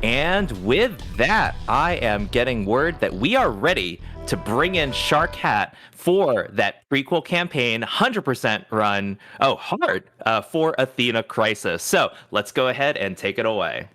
And with that, I am getting word that we are ready to bring in Sharkhat for that prequel campaign, 100% run, hard, for Athena Crisis. So let's go ahead and take it away.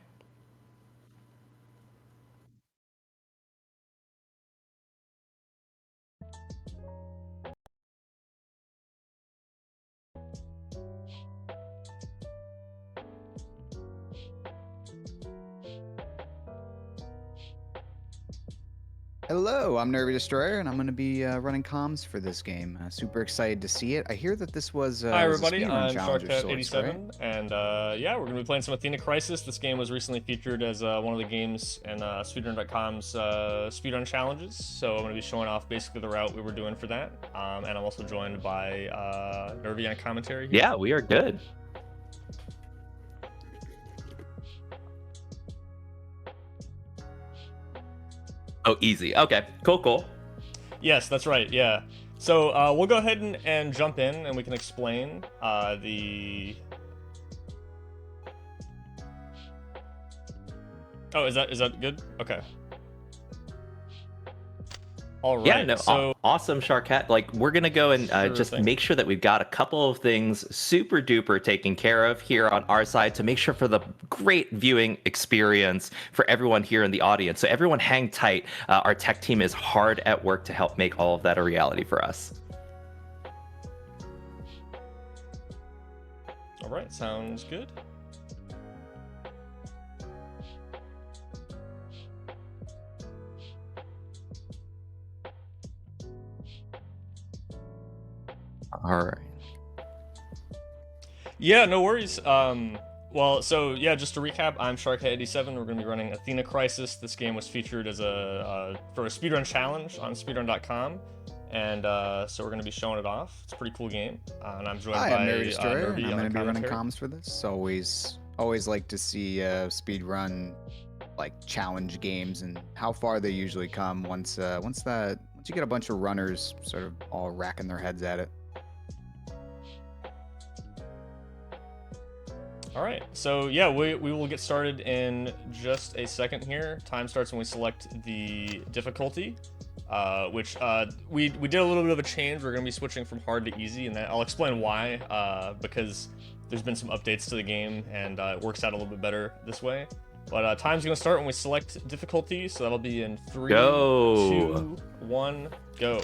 Hello, I'm Nervy Destroyer, and I'm going to be running comms for this game. Super excited to see it. I hear that this was, Hi was a everybody, speedrun I'm challenge of Sharkhat sorts, 87, right? and yeah, we're going to be playing some Athena Crisis. This game was recently featured as one of the games in speedrun.com's speedrun challenges, so I'm going to be showing off basically the route we were doing for that, and I'm also joined by Nervy on commentary here. Yeah, we are good. Oh, easy. Okay, cool. Yes, that's right, yeah. So we'll go ahead and jump in, and we can explain the... Oh, is that good? Okay. All right. Yeah, no, so awesome, Sharkhat. Like, we're gonna go and just make sure that we've got a couple of things super duper taken care of here on our side to make sure for the great viewing experience for everyone here in the audience. So everyone hang tight. Our tech team is hard at work to help make all of that a reality for us. All right, sounds good. All right. Yeah, no worries. Well, so yeah, just to recap, I'm Sharkhat87. We're going to be running Athena Crisis. This game was featured as for a speedrun challenge on speedrun.com, and so we're going to be showing it off. It's a pretty cool game, and I'm joined Hi, by I'm Nervy Destroyer, Nervy and I'm going to be running commentary. comms for this. Always like to see speedrun like challenge games and how far they usually come once you get a bunch of runners sort of all racking their heads at it. All right, so yeah, we will get started in just a second here. Time starts when we select the difficulty, which we did a little bit of a change. We're going to be switching from hard to easy, and I'll explain why, because there's been some updates to the game, and it works out a little bit better this way. But time's going to start when we select difficulty, so that'll be in 3, Go. 2, 1, go.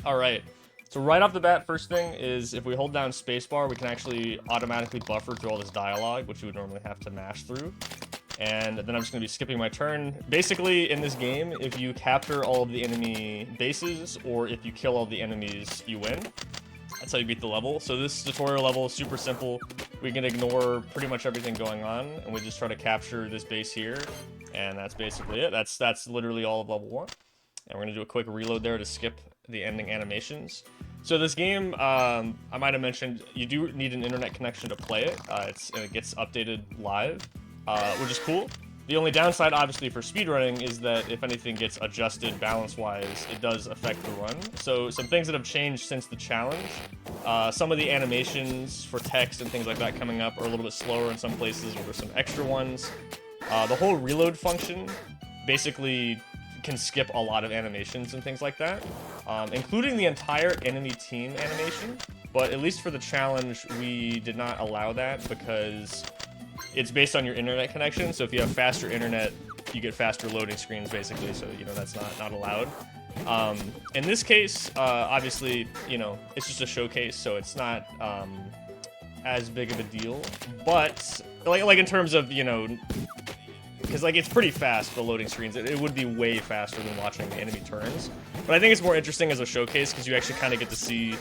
All right. So right off the bat, first thing is if we hold down spacebar, we can actually automatically buffer through all this dialogue, which you would normally have to mash through. And then I'm just going to be skipping my turn. Basically, in this game, if you capture all of the enemy bases, or if you kill all the enemies, you win. That's how you beat the level. So this tutorial level is super simple. We can ignore pretty much everything going on, and we just try to capture this base here. And that's basically it. That's literally all of level 1. And we're going to do a quick reload there to skip the ending animations. So this game, I might have mentioned, you do need an internet connection to play it. It gets updated live, which is cool. The only downside, obviously, for speedrunning is that if anything gets adjusted balance-wise, it does affect the run. So some things that have changed since the challenge, some of the animations for text and things like that coming up are a little bit slower in some places, or there's some extra ones. The whole reload function basically can skip a lot of animations and things like that, including the entire enemy team animation, but at least for the challenge, we did not allow that because it's based on your internet connection, so if you have faster internet, you get faster loading screens, basically, so, you know, that's not allowed. In this case, obviously, you know, it's just a showcase, so it's not as big of a deal, but, like in terms of, you know, because like it's pretty fast, the loading screens. It would be way faster than watching the enemy turns. But I think it's more interesting as a showcase because you actually kind of get to see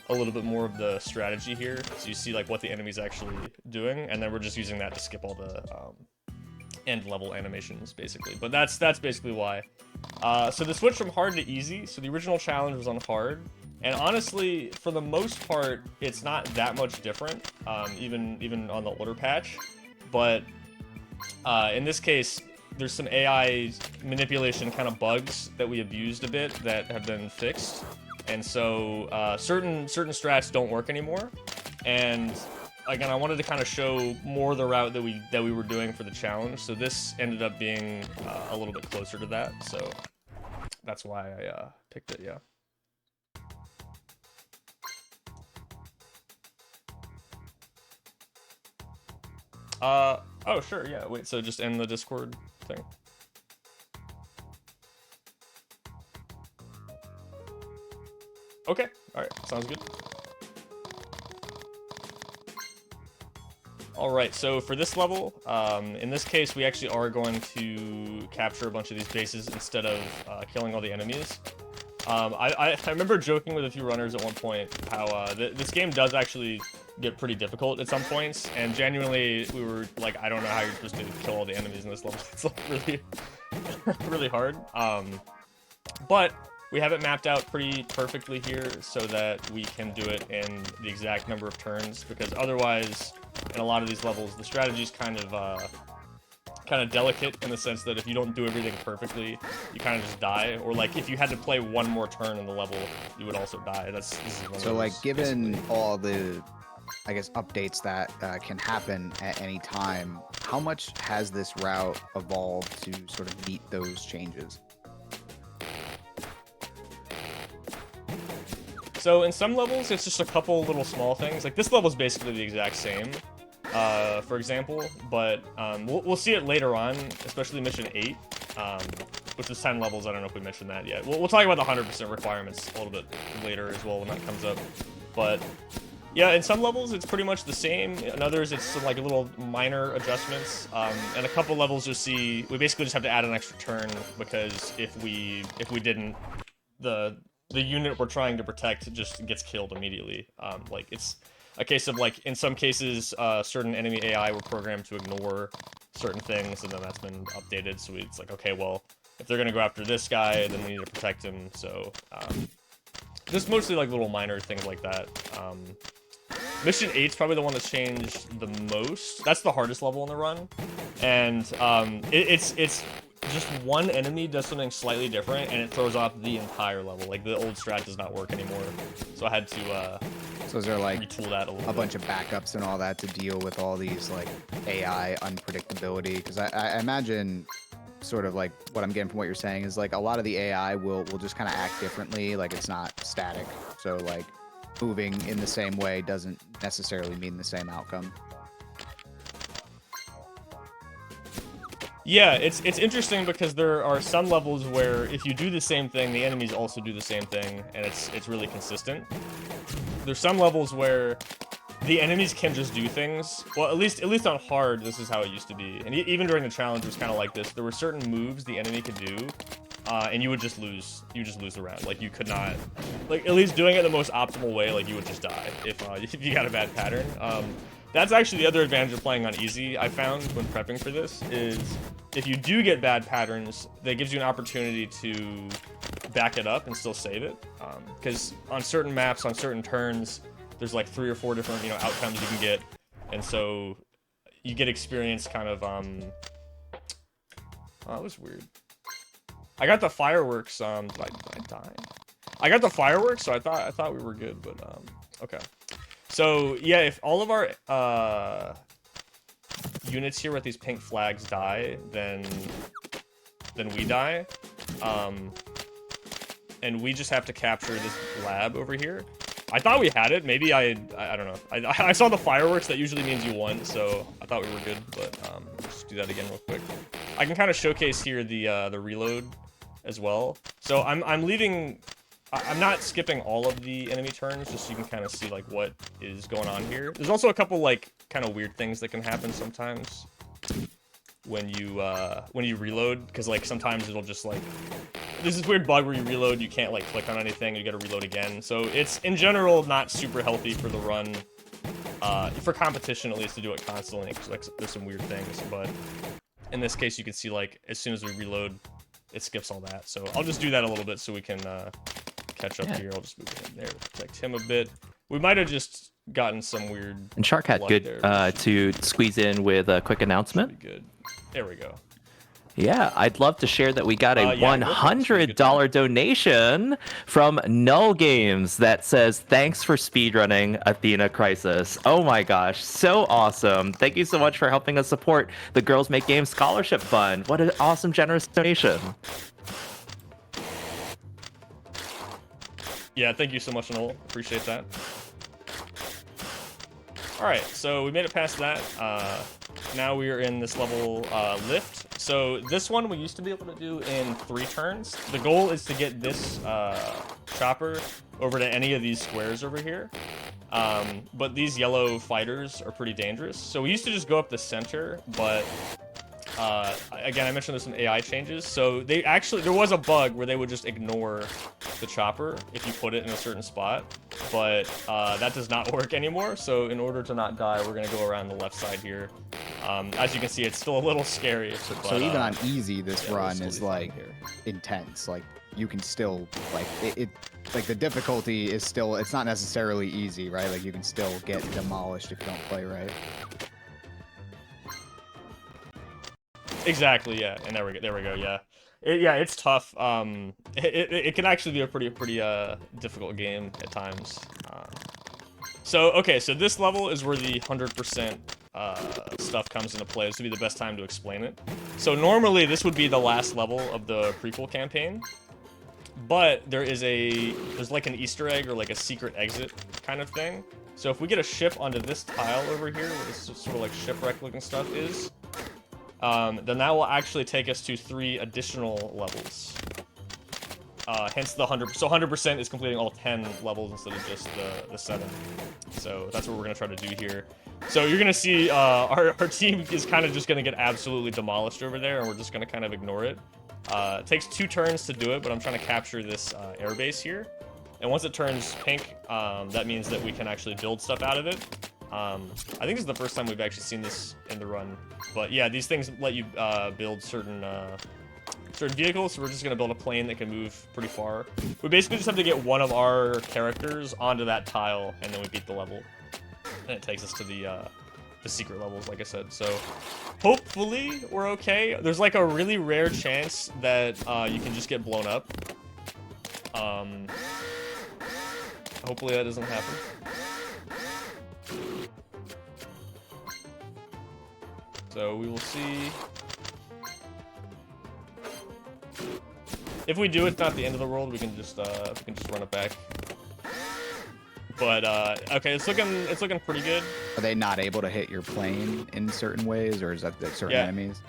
a little bit more of the strategy here. So you see like what the enemy's actually doing, and then we're just using that to skip all the end level animations, basically. But that's basically why. So the switch from hard to easy. So the original challenge was on hard. And honestly, for the most part, it's not that much different, even on the order patch. But in this case, there's some AI manipulation kind of bugs that we abused a bit that have been fixed, and so certain strats don't work anymore. And again, I wanted to kind of show more the route that we were doing for the challenge. So this ended up being a little bit closer to that. So that's why I picked it. Yeah. Oh, sure, yeah. Wait, so just end the Discord thing. Okay, alright, sounds good. Alright, so for this level, in this case, we actually are going to capture a bunch of these bases instead of killing all the enemies. I remember joking with a few runners at one point how this game does actually get pretty difficult at some points, and genuinely we were like, I don't know how you're supposed to kill all the enemies in this level. It's like really, really hard. But we have it mapped out pretty perfectly here so that we can do it in the exact number of turns, because otherwise, in a lot of these levels, the strategy's kind of delicate in the sense that if you don't do everything perfectly, you kind of just die. Or like if you had to play one more turn in the level, you would also die. This is one of So those, like given basically. all the, I guess, updates that can happen at any time, how much has this route evolved to sort of meet those changes? So in some levels, it's just a couple little small things. Like this level is basically the exact same, for example, but we'll see it later on, especially mission 8, which is 10 levels. I don't know if we mentioned that yet. We'll talk about the 100% requirements a little bit later as well when that comes up. But yeah, in some levels, it's pretty much the same. In others, it's some like little minor adjustments. And a couple levels you'll see, we basically just have to add an extra turn, because if we didn't, the unit we're trying to protect just gets killed immediately. Like it's a case of like in some cases certain enemy AI were programmed to ignore certain things, and then that's been updated. So it's like, okay, well, if they're gonna go after this guy, then we need to protect him. So just mostly like little minor things like that. Mission 8's probably the one that's changed the most. That's the hardest level in the run, and it's just one enemy does something slightly different, and it throws off the entire level. Like the old strat does not work anymore, so I had to So is there like retool that a little bit. bunch of backups and all that to deal with all these like AI unpredictability? Because I imagine sort of like what I'm getting from what you're saying is like a lot of the AI will just kind of act differently. Like it's not static. So like moving in the same way doesn't necessarily mean the same outcome. Yeah, it's interesting because there are some levels where if you do the same thing, the enemies also do the same thing, and it's really consistent. There's some levels where the enemies can just do things. Well, at least on hard, this is how it used to be. And even during the challenge, it was kind of like this. There were certain moves the enemy could do, and you would just lose. You just lose the round. Like you could not, like at least doing it the most optimal way. Like you would just die if you got a bad pattern. That's actually the other advantage of playing on easy, I found when prepping for this, is if you do get bad patterns, that gives you an opportunity to back it up and still save it. Because on certain maps, on certain turns, there's like 3 or 4 different, outcomes you can get. And so you get experience kind of, oh, that was weird. I got the fireworks, did I die? I got the fireworks, so I thought we were good, but, okay. So, yeah, if all of our units here with these pink flags die, then we die. And we just have to capture this lab over here. I thought we had it. Maybe I don't know. I saw the fireworks. That usually means you won, so I thought we were good, but let's do that again real quick. I can kind of showcase here the reload as well. So I'm leaving... I'm not skipping all of the enemy turns, just so you can kind of see like what is going on here. There's also a couple like kind of weird things that can happen sometimes when you reload, because like sometimes it'll just like there's this weird bug where you reload, you can't like click on anything, you gotta reload again. So it's in general not super healthy for the run, for competition at least, to do it constantly, because like there's some weird things. But in this case, you can see like as soon as we reload, it skips all that. So I'll just do that a little bit so we can catch up here. I'll just move him there, protect him a bit. We might have just gotten some weird. And Sharkhat, good to squeeze in with a quick announcement. Good. There we go. Yeah, I'd love to share that we got a yeah, $100 donation from Null Games that says, thanks for speedrunning Athena Crisis. Oh my gosh, so awesome. Thank you so much for helping us support the Girls Make Games Scholarship Fund. What an awesome, generous donation. Yeah, thank you so much, Noel. Appreciate that. All right, so we made it past that. Now we are in this level lift. So this one we used to be able to do in 3 turns. The goal is to get this chopper over to any of these squares over here. But these yellow fighters are pretty dangerous. So we used to just go up the center, but again, I mentioned there's some AI changes. So they actually, there was a bug where they would just ignore the chopper if you put it in a certain spot, but that does not work anymore. So in order to not die, we're gonna go around the left side here. As you can see, it's still a little scary. But, so even on easy, this run is like intense. Like you can still like it like the difficulty is still, it's not necessarily easy, right? Like you can still get demolished if you don't play right. Exactly, yeah, and there we go, yeah. It's tough. It can actually be a pretty difficult game at times. So this level is where the 100% stuff comes into play. This would be the best time to explain it. So normally this would be the last level of the prequel campaign, but there's like an Easter egg or like a secret exit kind of thing. So if we get a ship onto this tile over here, where this sort of like shipwreck looking stuff is, then that will actually take us to 3 additional levels. Hence the 100%. So 100% is completing all 10 levels instead of just the 7. So that's what we're gonna try to do here. So you're gonna see our team is kind of just gonna get absolutely demolished over there, and we're just gonna kind of ignore it. It takes 2 turns to do it, but I'm trying to capture this airbase here. And once it turns pink, that means that we can actually build stuff out of it. I think this is the first time we've actually seen this in the run. But yeah, these things let you build certain vehicles, so we're just gonna build a plane that can move pretty far. We basically just have to get one of our characters onto that tile, and then we beat the level. And it takes us to the secret levels, like I said. So hopefully we're okay. There's like a really rare chance that you can just get blown up. Hopefully that doesn't happen. So we will see. If we do, it's not the end of the world. We can just run it back. But okay, it's looking pretty good. Are they not able to hit your plane in certain ways, or is that certain enemies?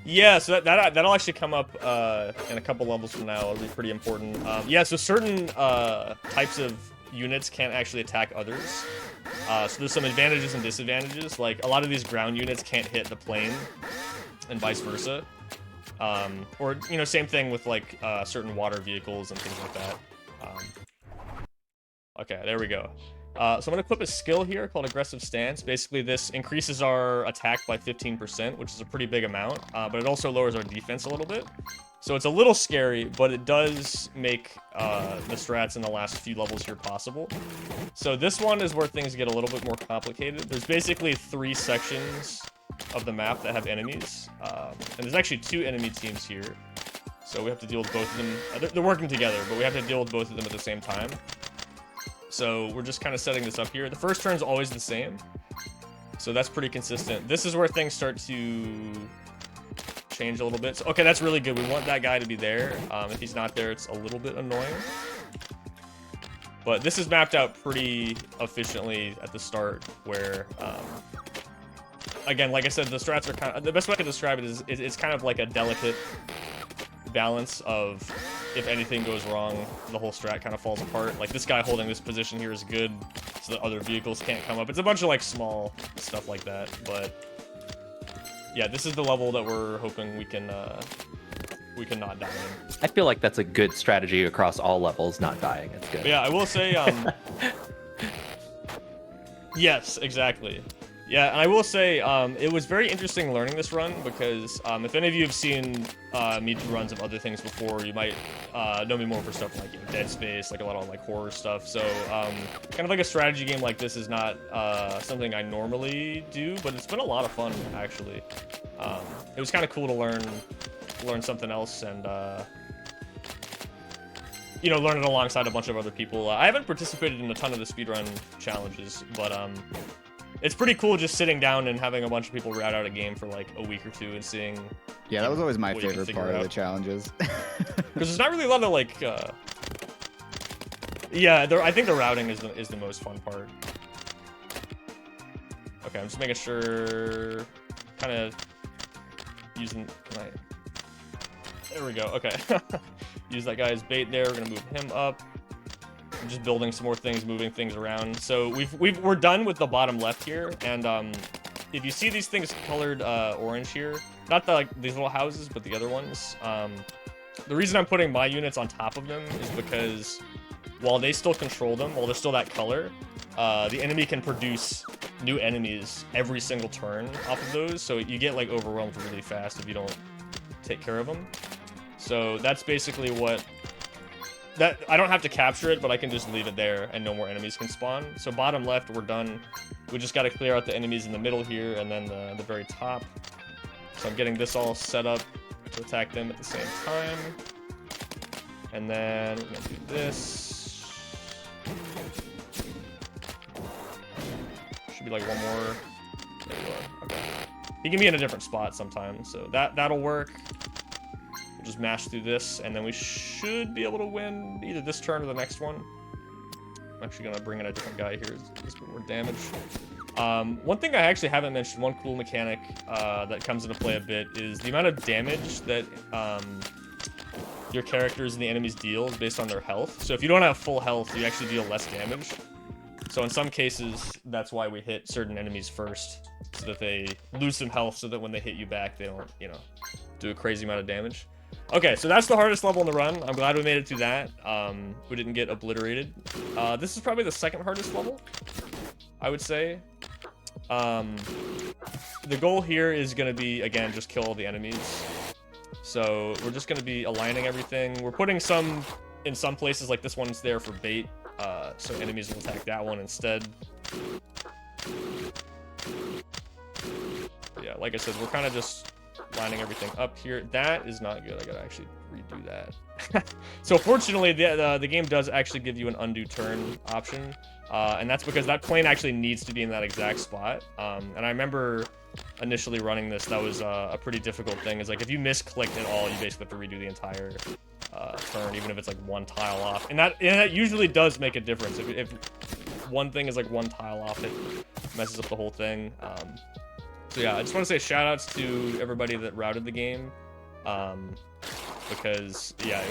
Yeah, so that'll actually come up in a couple levels from now. It'll be pretty important. Yeah, so certain types of units can't actually attack others. So there's some advantages and disadvantages. Like, a lot of these ground units can't hit the plane, and vice versa. Or, you know, same thing with, like, certain water vehicles and things like that. Okay, there we go. So I'm going to equip a skill here called Aggressive Stance. Basically, this increases our attack by 15%, which is a pretty big amount, but it also lowers our defense a little bit. So it's a little scary, but it does make the strats in the last few levels here possible. So this one is where things get a little bit more complicated. There's basically 3 sections of the map that have enemies, and there's actually 2 enemy teams here. So we have to deal with both of them. They're working together, but we have to deal with both of them at the same time. So we're just kind of setting this up here. The first turn is always the same, so that's pretty consistent. This is where things start to change a little bit. So, okay, that's really good. We want that guy to be there. If he's not there, it's a little bit annoying. But this is mapped out pretty efficiently at the start, where, again, like I said, the strats are kind of, the best way I can describe it is it's kind of like a delicate balance of, if anything goes wrong, the whole strat kind of falls apart. Like, this guy holding this position here is good, so that other vehicles can't come up. It's a bunch of, like, small stuff like that, but yeah, this is the level that we're hoping we can not die in. I feel like that's a good strategy across all levels, not dying. It's good. But yeah, I will say, yes, exactly. Yeah, and I will say, it was very interesting learning this run because if any of you have seen me do runs of other things before, you might know me more for stuff like Dead Space, like a lot of like horror stuff. So kind of like a strategy game like this is not something I normally do, but it's been a lot of fun actually. It was kind of cool to learn something else and you know, learn it alongside a bunch of other people. I haven't participated in a ton of the speedrun challenges, but it's pretty cool just sitting down and having a bunch of people route out a game for like a week or two and seeing. Yeah, that was always my favorite part of the challenges. Because there's not really a lot of like. Yeah, I think the routing is the most fun part. Okay, I'm just making sure. Kind of using. There we go. Okay. Use that guy as bait there. We're gonna move him up. I'm just building some more things, moving things around. So we're done with the bottom left here, and if you see these things colored orange here, not these little houses, but the other ones. The reason I'm putting my units on top of them is because while they still control them, while they're still that color, the enemy can produce new enemies every single turn off of those. So you get like overwhelmed really fast if you don't take care of them. So that's basically what. That I don't have to capture it, but I can just leave it there and no more enemies can spawn. So bottom left, we're done. We just got to clear out the enemies in the middle here and then the very top. So I'm getting this all set up to attack them at the same time. And then we're gonna do this. Should be like one more. There you are. Okay. He can be in a different spot sometimes, so that'll work. Just mash through this, and then we should be able to win either this turn or the next one. I'm actually gonna bring in a different guy here. It's a bit more damage. One thing I actually haven't mentioned, one cool mechanic that comes into play a bit, is the amount of damage that your characters and the enemies deal is based on their health. So if you don't have full health, you actually deal less damage. So in some cases, that's why we hit certain enemies first, so that they lose some health, so that when they hit you back, they don't, you know, do a crazy amount of damage. Okay, so that's the hardest level in the run. I'm glad we made it through that. We didn't get obliterated. This is probably the second hardest level, I would say. The goal here is going to be, again, just kill all the enemies. So we're just going to be aligning everything. We're putting some in some places, like this one's there for bait, so enemies will attack that one instead. Yeah, like I said, we're kind of just lining everything up here. That is not good. I gotta actually redo that. So fortunately, the game does actually give you an undo turn option, and that's because that plane actually needs to be in that exact spot. And I remember initially running this, that was a pretty difficult thing. Is like if you misclicked at all, you basically have to redo the entire turn, even if it's like one tile off. And that usually does make a difference. If one thing is like one tile off, it messes up the whole thing. So yeah, I just want to say shout outs to everybody that routed the game, because yeah,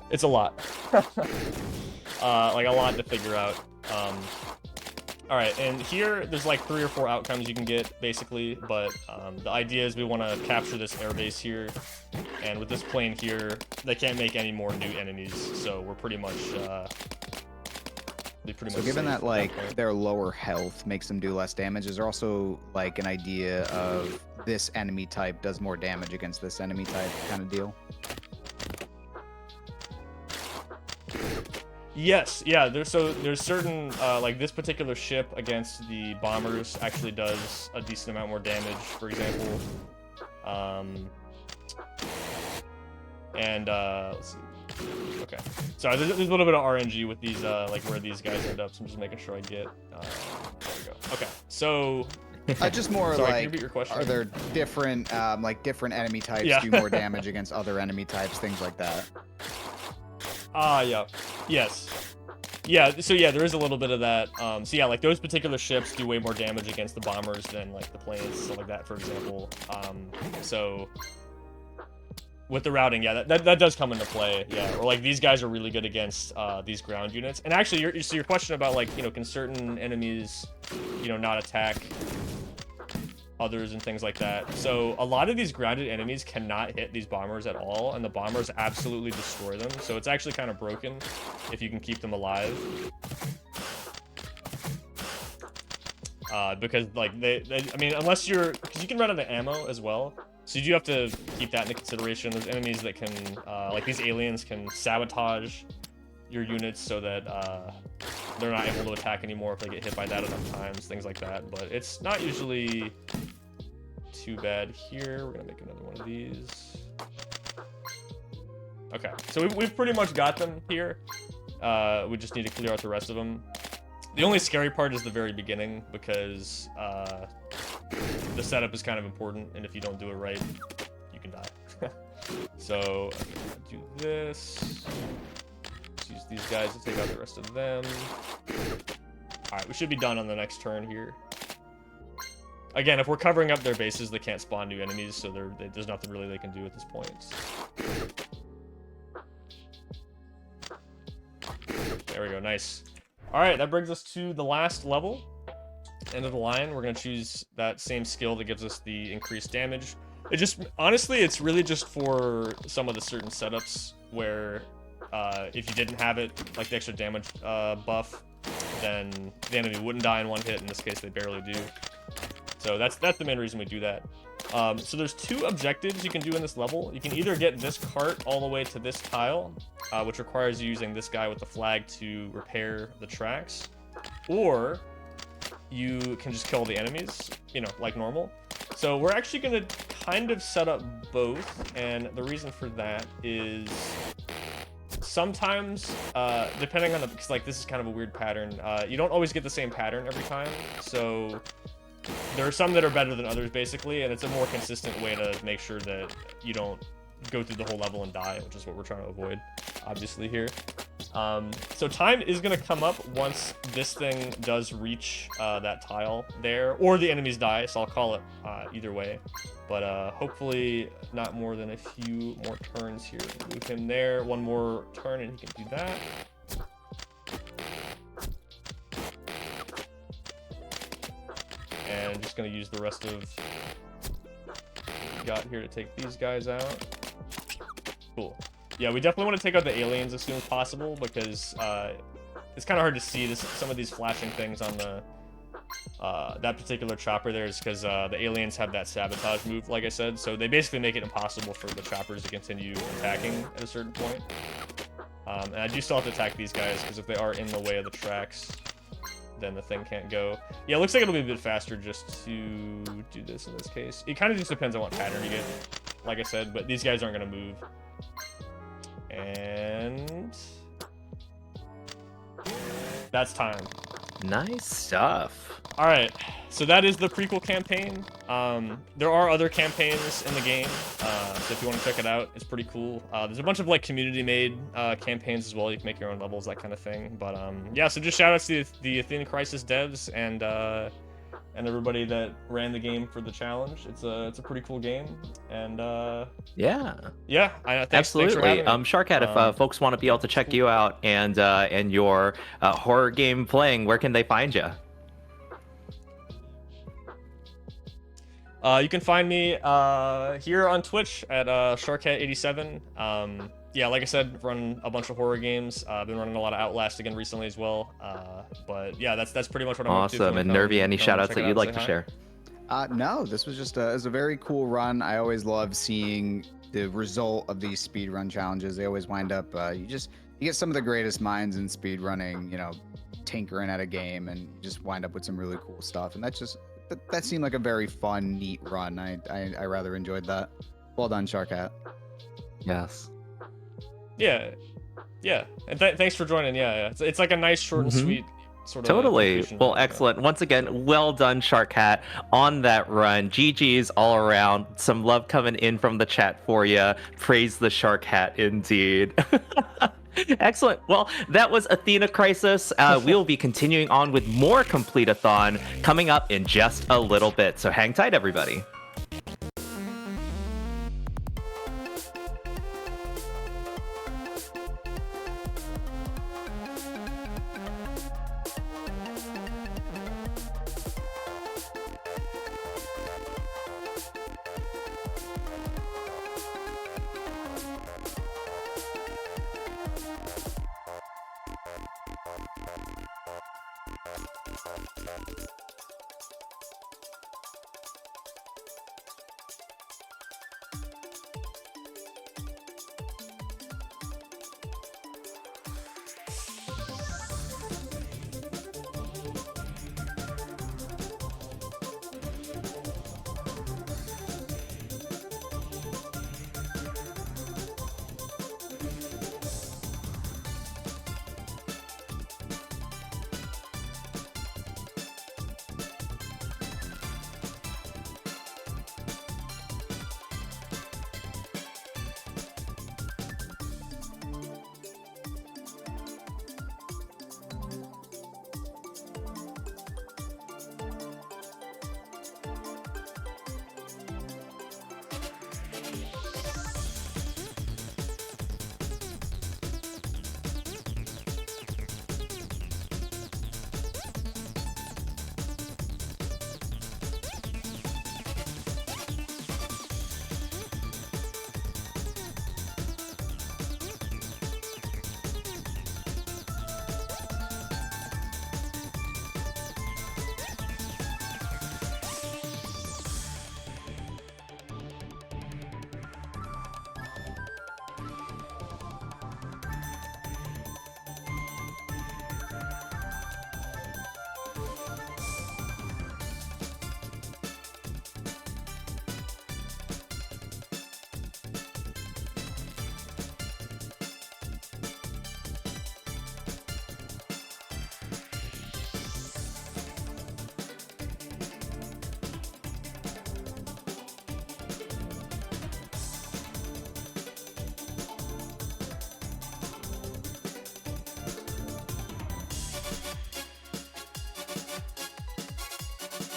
it's a lot, like a lot to figure out. All right, and here there's like 3 or 4 outcomes you can get basically, but the idea is we want to capture this airbase here, and with this plane here, they can't make any more new enemies, so we're pretty much. So given that like their lower health makes them do less damage, is there also like an idea of this enemy type does more damage against this enemy type kind of deal? Yes, yeah. There's certain like this particular ship against the bombers actually does a decent amount more damage, for example. And let's see. Okay, sorry, there's a little bit of RNG with these, like where these guys end up, so I'm just making sure I get, there we go. Okay, so... just more sorry, like, can you repeat your question? Are there different, like different enemy types do more damage against other enemy types, things like that? Yeah. Yes. Yeah, so yeah, there is a little bit of that. So yeah, like those particular ships do way more damage against the bombers than like the planes, stuff like that, for example. So... with the routing, yeah, that does come into play, yeah. Or like these guys are really good against these ground units. And actually, your question about like, you know, can certain enemies, you know, not attack others and things like that. So a lot of these grounded enemies cannot hit these bombers at all, and the bombers absolutely destroy them. So it's actually kind of broken if you can keep them alive. because like I mean, unless because you can run out of ammo as well, so you do have to keep that into consideration. There's enemies that can, like these aliens can sabotage your units so that they're not able to attack anymore if they get hit by that enough times, things like that. But it's not usually too bad here. We're gonna make another one of these. Okay, so we've pretty much got them here. We just need to clear out the rest of them. The only scary part is the very beginning, because the setup is kind of important, and if you don't do it right, you can die. So I'm gonna do this. Let's use these guys to take out the rest of them. Alright, we should be done on the next turn here. Again, if we're covering up their bases, they can't spawn new enemies, so there's nothing really they can do at this point. There we go, nice. Alright, that brings us to the last level. End of the line. We're going to choose that same skill that gives us the increased damage. It just, honestly, it's really just for some of the certain setups where if you didn't have it, like the extra damage buff, then the enemy wouldn't die in one hit. In this case, they barely do. So that's the main reason we do that. So there's two objectives you can do in this level. You can either get this cart all the way to this tile, which requires you using this guy with the flag to repair the tracks, or you can just kill the enemies, you know, like normal. So we're actually going to kind of set up both, and the reason for that is sometimes, depending on the, because like this is kind of a weird pattern, you don't always get the same pattern every time, so there are some that are better than others, basically, and it's a more consistent way to make sure that you don't go through the whole level and die, which is what we're trying to avoid, obviously, here. So time is going to come up once this thing does reach that tile there, or the enemies die, so I'll call it either way. But hopefully not more than a few more turns here. Move him there, one more turn, and he can do that. And just going to use the rest of what we got here to take these guys out. Cool. Yeah, we definitely want to take out the aliens as soon as possible, because it's kind of hard to see some of these flashing things on the that particular chopper there, is because the aliens have that sabotage move, like I said, so they basically make it impossible for the choppers to continue attacking at a certain point. And I do still have to attack these guys, because if they are in the way of the tracks, then the thing can't go. Yeah, it looks like it'll be a bit faster just to do this in this case. It kind of just depends on what pattern you get, like I said, but these guys aren't going to move. And that's time. Nice stuff. All right, so that is the prequel campaign. There are other campaigns in the game, so if you want to check it out, it's pretty cool. There's a bunch of like community-made campaigns as well. You can make your own levels, that kind of thing. But yeah, so just shout out to the Athena Crisis devs and everybody that ran the game for the challenge. It's a pretty cool game, and yeah, thanks, absolutely. Thanks for having me. Sharkhat, if folks want to be able to check you out and your horror game playing, where can they find you? You can find me here on Twitch at Sharkhat87. Yeah, like I said, run a bunch of horror games. I've been running a lot of Outlast again recently as well. But yeah, that's pretty much what I'm up to. Awesome. And Nervy, any shout outs that you'd like to share? No, this was just it was a very cool run. I always love seeing the result of these speedrun challenges. They always wind up, you get some of the greatest minds in speedrunning, you know, tinkering at a game, and you just wind up with some really cool stuff. And that seemed like a very fun, neat run. I rather enjoyed that. Well done, Sharkhat. Yes. Yeah, and thanks for joining. Yeah. It's like a nice, short and sweet sort of. Totally. Well, excellent. Once again, well done, Sharkhat, on that run. GG's all around. Some love coming in from the chat for you. Praise the Sharkhat, indeed. Excellent. Well, that was Athena Crisis. We'll be continuing on with more Complete-a-thon coming up in just a little bit. So hang tight, everybody.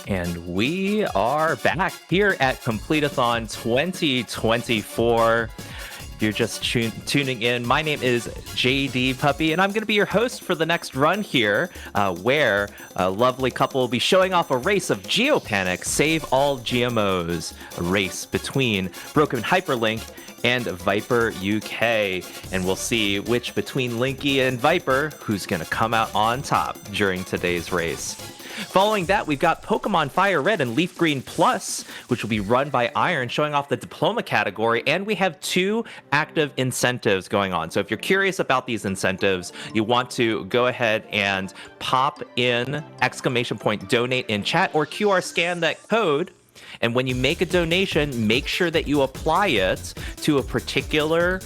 And we are back here at Completeathon 2024. If you're just tuning in, my name is JD Puppy, and I'm going to be your host for the next run here, where a lovely couple will be showing off a race of Geopanic Save All GMOs, a race between Broken Hyperlink and Viper UK. And we'll see which between Linky and Viper, who's going to come out on top during today's race. Following that, we've got Pokemon Fire Red and Leaf Green Plus, which will be run by Iron, showing off the Diploma category, and we have 2 active incentives going on. So if you're curious about these incentives, you want to go ahead and pop in !donate in chat or QR scan that code. And when you make a donation, make sure that you apply it to a particular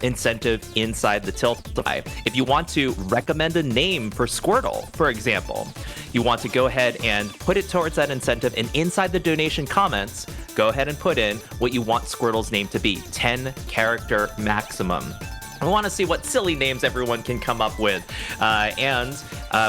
incentive inside the Tiltify. If you want to recommend a name for Squirtle, for example, you want to go ahead and put it towards that incentive, and inside the donation comments, go ahead and put in what you want Squirtle's name to be, 10-character maximum. I want to see what silly names everyone can come up with. And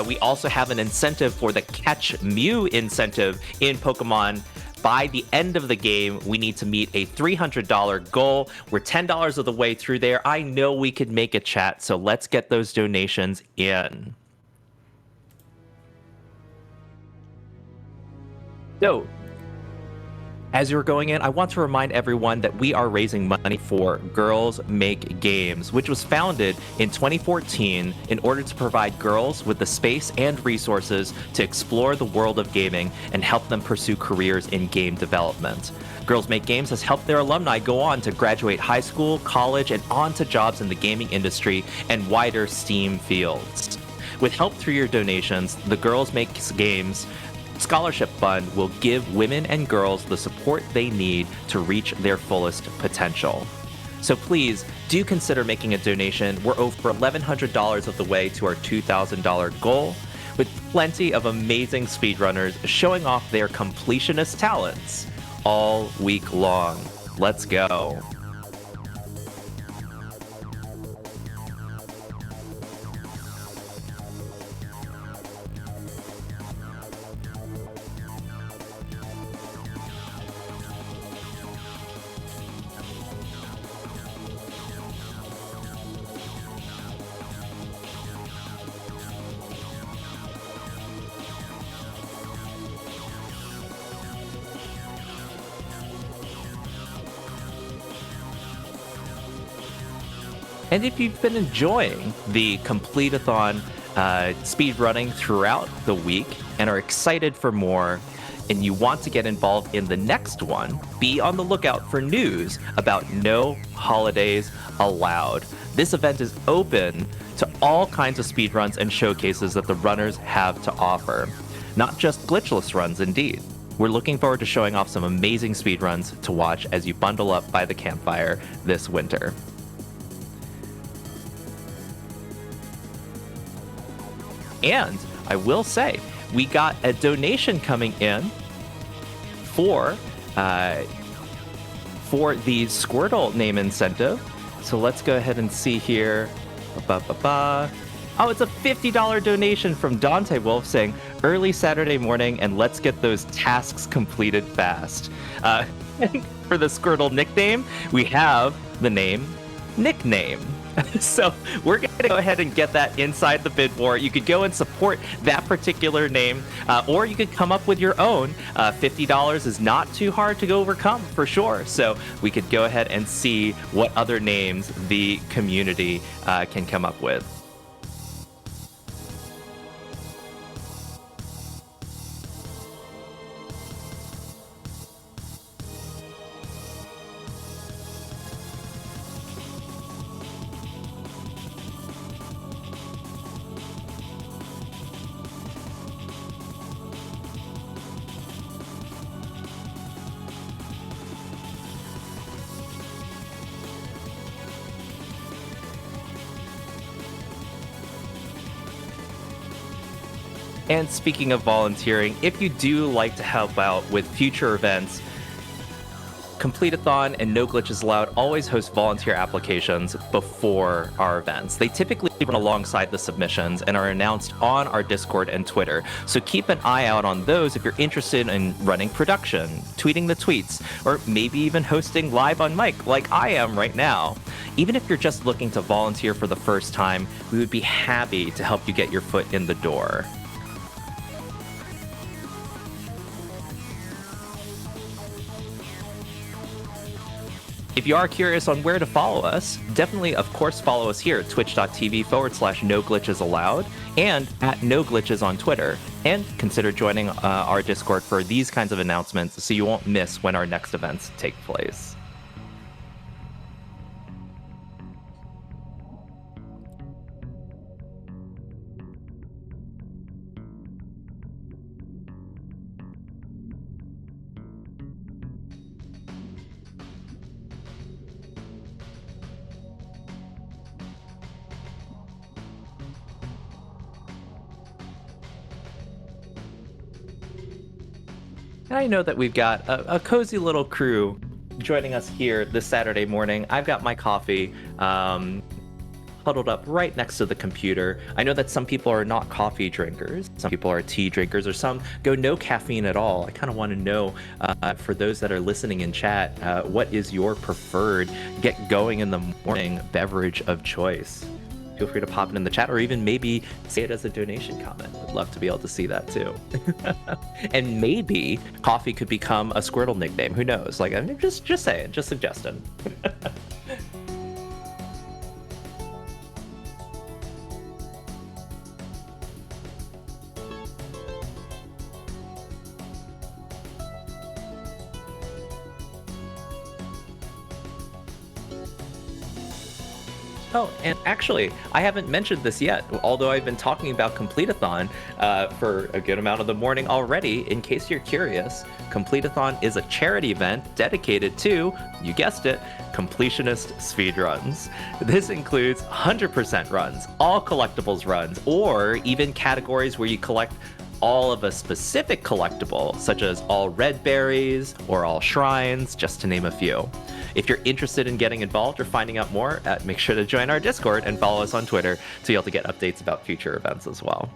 we also have an incentive for the Catch Mew incentive in Pokemon. By the end of the game, we need to meet a $300 goal. We're $10 of the way through there. I know we could make a chat, so let's get those donations in. So, as you're going in, I want to remind everyone that we are raising money for Girls Make Games, which was founded in 2014 in order to provide girls with the space and resources to explore the world of gaming and help them pursue careers in game development. Girls Make Games has helped their alumni go on to graduate high school, college, and on to jobs in the gaming industry and wider STEAM fields. With help through your donations, the Girls Make Games Scholarship Fund will give women and girls the support they need to reach their fullest potential. So please do consider making a donation. We're over $1,100 of the way to our $2,000 goal, with plenty of amazing speedrunners showing off their completionist talents all week long. Let's go. And if you've been enjoying the Completeathon speedrunning throughout the week and are excited for more, and you want to get involved in the next one, be on the lookout for news about No Holidays Allowed. This event is open to all kinds of speedruns and showcases that the runners have to offer. Not just glitchless runs, indeed. We're looking forward to showing off some amazing speedruns to watch as you bundle up by the campfire this winter. And I will say, we got a donation coming in for the Squirtle name incentive. So let's go ahead and see here. Oh, it's a $50 donation from Dante Wolf saying, early Saturday morning, and let's get those tasks completed fast. For the Squirtle nickname, we have the name Nickname. So we're going to go ahead and get that inside the bid war. You could go and support that particular name, or you could come up with your own. $50 is not too hard to overcome, for sure. So we could go ahead and see what other names the community can come up with. And speaking of volunteering, if you do like to help out with future events, Complete-a-thon and No Glitches Allowed always host volunteer applications before our events. They typically run alongside the submissions and are announced on our Discord and Twitter. So keep an eye out on those if you're interested in running production, tweeting the tweets, or maybe even hosting live on mic like I am right now. Even if you're just looking to volunteer for the first time, we would be happy to help you get your foot in the door. If you are curious on where to follow us, definitely, of course, follow us here at twitch.tv/NoGlitchesAllowed and at NoGlitches on Twitter. And consider joining our Discord for these kinds of announcements so you won't miss when our next events take place. And I know that we've got a cozy little crew joining us here this Saturday morning. I've got my coffee huddled up right next to the computer. I know that some people are not coffee drinkers. Some people are tea drinkers, or some go no caffeine at all. I kind of want to know, for those that are listening in chat, what is your preferred get going in the morning beverage of choice? Feel free to pop it in the chat, or even maybe say it as a donation comment. Would love to be able to see that too. And maybe coffee could become a Squirtle nickname. Who knows? Like, I'm just saying, just suggesting. Oh, and actually, I haven't mentioned this yet, although I've been talking about Complete-a-thon for a good amount of the morning already. In case you're curious, Complete-a-thon is a charity event dedicated to, you guessed it, completionist speedruns. This includes 100% runs, all collectibles runs, or even categories where you collect all of a specific collectible, such as all red berries or all shrines, just to name a few. If you're interested in getting involved or finding out more, make sure to join our Discord and follow us on Twitter to be able to get updates about future events as well.